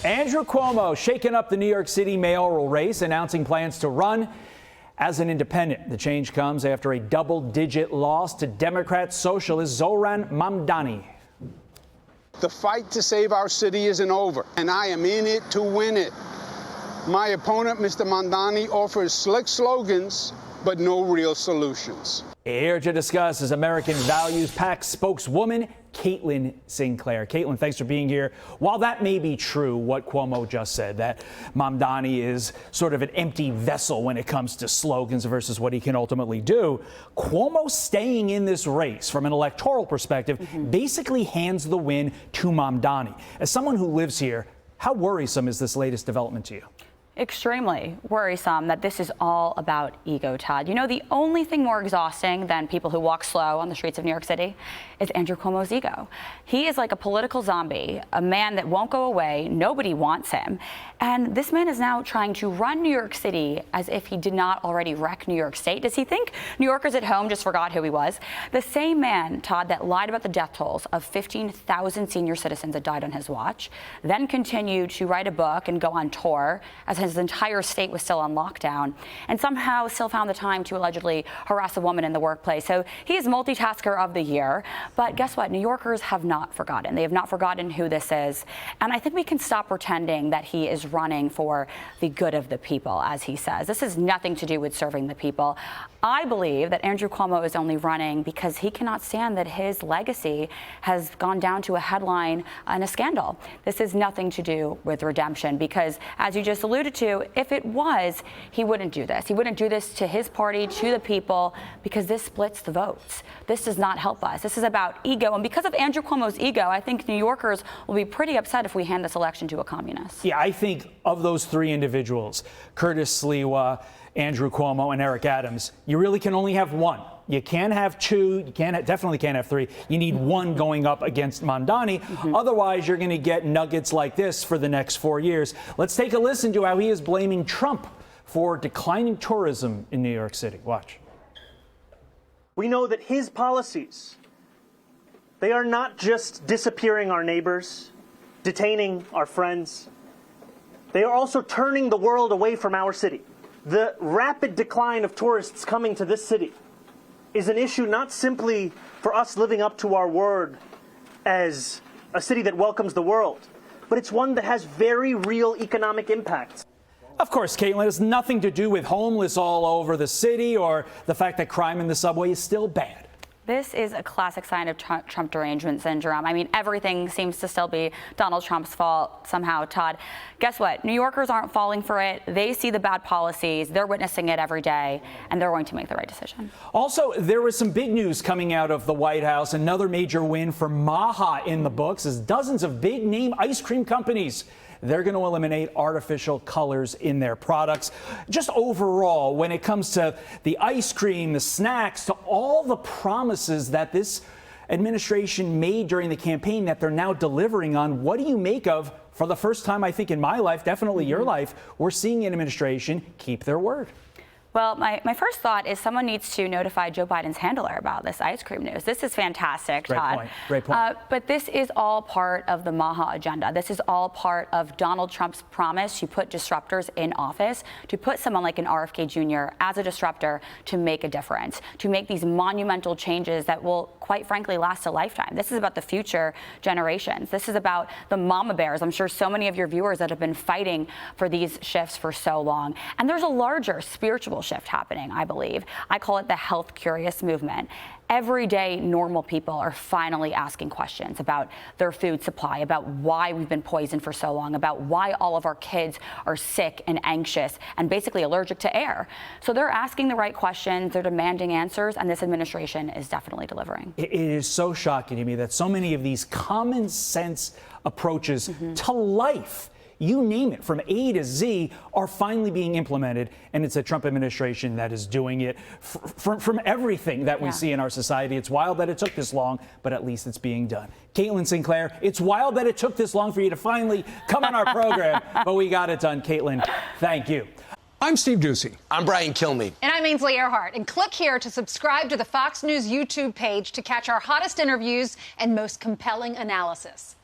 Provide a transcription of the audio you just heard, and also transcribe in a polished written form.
Andrew Cuomo shaking up the New York City mayoral race, announcing plans to run as an independent. The change comes after a double-digit loss to Democrat socialist Zohran Mamdani. The fight to save our city isn't over, and I am in it to win it. My opponent, Mr. Mamdani, offers slick slogans, but no real solutions. Here to discuss is American Values PAC spokeswoman Caitlin Sinclair. Caitlin, thanks for being here. While that may be true, what Cuomo just said, that Mamdani is sort of an empty vessel when it comes to slogans versus what he can ultimately do, Cuomo staying in this race from an electoral perspective basically hands the win to Mamdani. As someone who lives here, how worrisome is this latest development to you? Extremely worrisome that this is all about ego, Todd. You know, the only thing more exhausting than people who walk slow on the streets of New York City is Andrew Cuomo's ego. He is like a political zombie, a man that won't go away. Nobody wants him. And this man is now trying to run New York City as if he did not already wreck New York State. Does he think New Yorkers at home just forgot who he was? The same man, Todd, that lied about the death tolls of 15,000 senior citizens that died on his watch, then continued to write a book and go on tour as his entire state was still on lockdown, and somehow still found the time to allegedly harass a woman in the workplace. So he is multitasker of the year. But guess what? New Yorkers have not forgotten. They have not forgotten who this is. And I think we can stop pretending that he is running for the good of the people, as he says. This has nothing to do with serving the people. I believe that Andrew Cuomo is only running because he cannot stand that his legacy has gone down to a headline and a scandal. This has nothing to do with redemption, because as you just alluded to, if it was, he wouldn't do this. He wouldn't do this to his party, to the people, because this splits the votes. This does not help us. This is about ego. And because of Andrew Cuomo's ego, I think New Yorkers will be pretty upset if we hand this election to a communist. Yeah, I think of those three individuals, Curtis Sliwa, Andrew Cuomo, and Eric Adams, you really can only have one. You can't have two. You definitely can't have three. You need one going up against Mamdani. Otherwise, you're going to get nuggets like this for the next 4 years. Let's take a listen to how he is blaming Trump for declining tourism in New York City. Watch. We know that his policies, they are not just disappearing our neighbors, detaining our friends. They are also turning the world away from our city. The rapid decline of tourists coming to this city is an issue not simply for us living up to our word as a city that welcomes the world, but it's one that has very real economic impacts. Of course, Caitlin, it has nothing to do with homeless all over the city or the fact that crime in the subway is still bad. This is a classic sign of Trump derangement syndrome. I mean, everything seems to still be Donald Trump's fault somehow, Todd. Guess what? New Yorkers aren't falling for it. They see the bad policies. They're witnessing it every day, and they're going to make the right decision. Also, there was some big news coming out of the White House. Another major win for Maha in the books as dozens of big-name ice cream companies, they're going to eliminate artificial colors in their products. Just overall, when it comes to the ice cream, the snacks, to all the promises that this administration made during the campaign that they're now delivering on, what do you make of, for the first time, I think, in my life, definitely your life, we're seeing an administration keep their word? Well, my first thought is someone needs to notify Joe Biden's handler about this ice cream news. This is fantastic, Todd. Great point. But this is all part of the Maha agenda. This is all part of Donald Trump's promise to put disruptors in office, to put someone like an RFK Jr. as a disruptor to make a difference, to make these monumental changes that will, quite frankly, last a lifetime. This is about the future generations. This is about the mama bears. I'm sure so many of your viewers that have been fighting for these shifts for so long. And there's a larger spiritual shift happening, I believe. I call it the health curious movement. Everyday normal people are finally asking questions about their food supply, about why we've been poisoned for so long, about why all of our kids are sick and anxious and basically allergic to air. So they're asking the right questions, they're demanding answers, and this administration is definitely delivering. It is so shocking to me that so many of these common sense approaches to life, you name it, from A to Z, are finally being implemented, and it's a Trump administration that is doing it from everything that we see in our society. It's wild that it took this long, but at least it's being done. Caitlin Sinclair, it's wild that it took this long for you to finally come on our program, but we got it done. Caitlin, thank you. I'm Steve Doocy. I'm Brian Kilmeade. And I'm Ainsley Earhart. And click here to subscribe to the Fox News YouTube page to catch our hottest interviews and most compelling analysis.